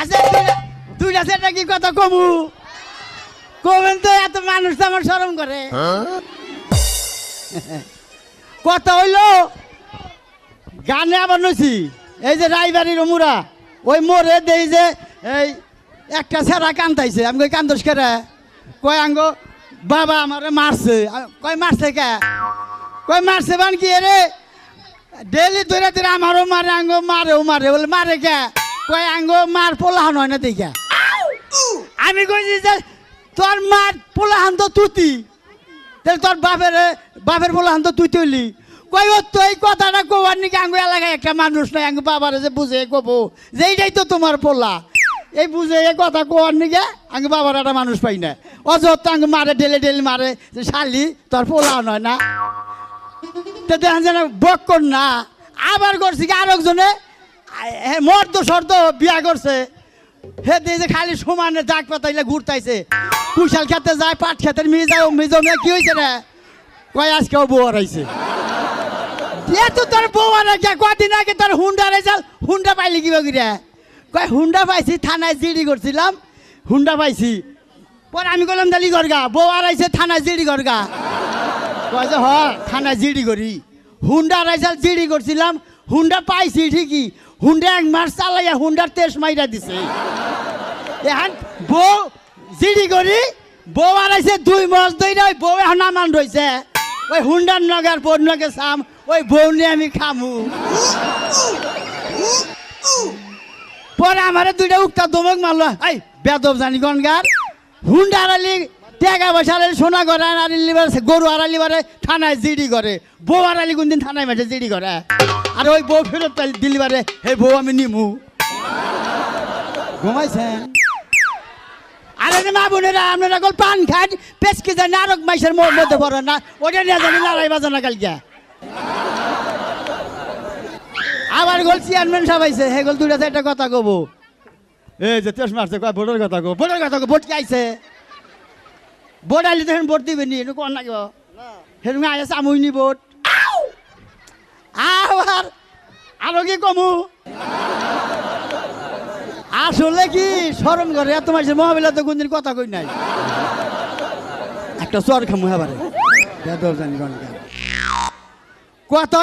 আচ্ছা দুইটা সেটা কি কথা কমু কমেন তো এত মানুষ তো আমার শরম করে কথা হইলো গানে আবার নইছি এই যে রায়বাড়ির মুরা ওই মোরে দেই যে এই একটা ছেঁড়া কান্দাইছে আমি কই কান্দোস করে কয় আঙ্গো বাবা আমারে মারছে কয় মারছে কে কয় মারছে বান কি রে ডেলি ধরে ধরে আমারও মারে আঙ্গো মারেও মারে বলে মারে কে কয় আঙ্গো মার পোলাহান হয় না দেখা আমি কইছি যে তোর মার পোলাহান তো তুতি তাহলে তোর বাপের পোলাহান তো তুই তুইলি কই ও তো এই কথাটা কোয়ার নাকি আঙ্গো এলাকায় একটা মানুষ নাই আঙ্গো বাবারে যে বুঝে কবো যে এইটাই তো তোমার পোলা এই বুঝে এই কথা কোয়ার নাকি আঙ্গো বাবার একটা মানুষ পাই না অযথ আঙ্গো মারে ডেলে ডেলে মারে যে শালি তোর পোলাহান হয় না তো দেখেন যেন বক কর না আবার করছি কি আর একজনে মর্দ শর্দ বিয়া করছে হে দিয়ে যে খালি সমানে দাগ পাতাইলে ঘুরতাইছে কুশাল খেতে যায় পাট খেতে মিজমে কি হয়েছে রে কয় আজকেও বউ হারাইছে তো তোর বউ হারাইছে কদিন আগে তোর হুন্ডা হারাইছাল হুন্ডা পাইলি কি বগিরে কয় হুন্ডা পাইছি থানায় জিডি করছিলাম হুন্ডা পাইছি পরে আমি বললাম দালি গরগা বউ হারাইছে থানায় জিডি গরগা কয় যে হ থানায় জিডি করি হুন্ডা হারাইছাল জিডি করছিলাম হুন্ডা পাইছি ঠিকই হুন্ডা 1 মাস চালাইয়া হুন্ডার তেজ মাইরা দিছে এখন বউ জিডি করি বউ হারাইছে 2 মাস ধরে ওই বউ এখন নামান রয়েছে ওই হুন্ডার নগার বোন নগে সাম ওই বউ নিয়ে আমি খামু পরে আমারে দুইটা উক্তা দমক মারলো এই বেদব জানি গনগার হুন্ডা হারালি টাকা পয়সা হারালি সোনা করে হারালি গরু হারালি বারে থানায় জিডি করে বউ হারালি কোনদিন থানায় মাঠে জিডি করে আর ওই বউ ফেরত দিলি বারে হে বউ আমি নিমু ঘুমাইছেন আরে মা বোনেরা আপনারা কল পান খান পেছকে যায় নারক মাইসের মধ্যে পড়ে না ওটা নিয়ে জানি লড়াই বাজানা কালকে আবার গোল চেয়ারম্যান সাবাইছে হে গোল দুইটা একটা কথা কব এই যে তেস মারছে কয় ভোটের কথা কব ভোটের কথা ভোট কি আইছে ভোট আইলে তখন ভোট দিবে নি এনে কোন লাগিব সেরকম আইসে আমুইনি ভোট আবার আরো কি কমু আসলে কি শরম করে এত মাসের মহাবিলা তো কোনদিন কথা কই নাই একটা চর খামু এবারে জানি কথা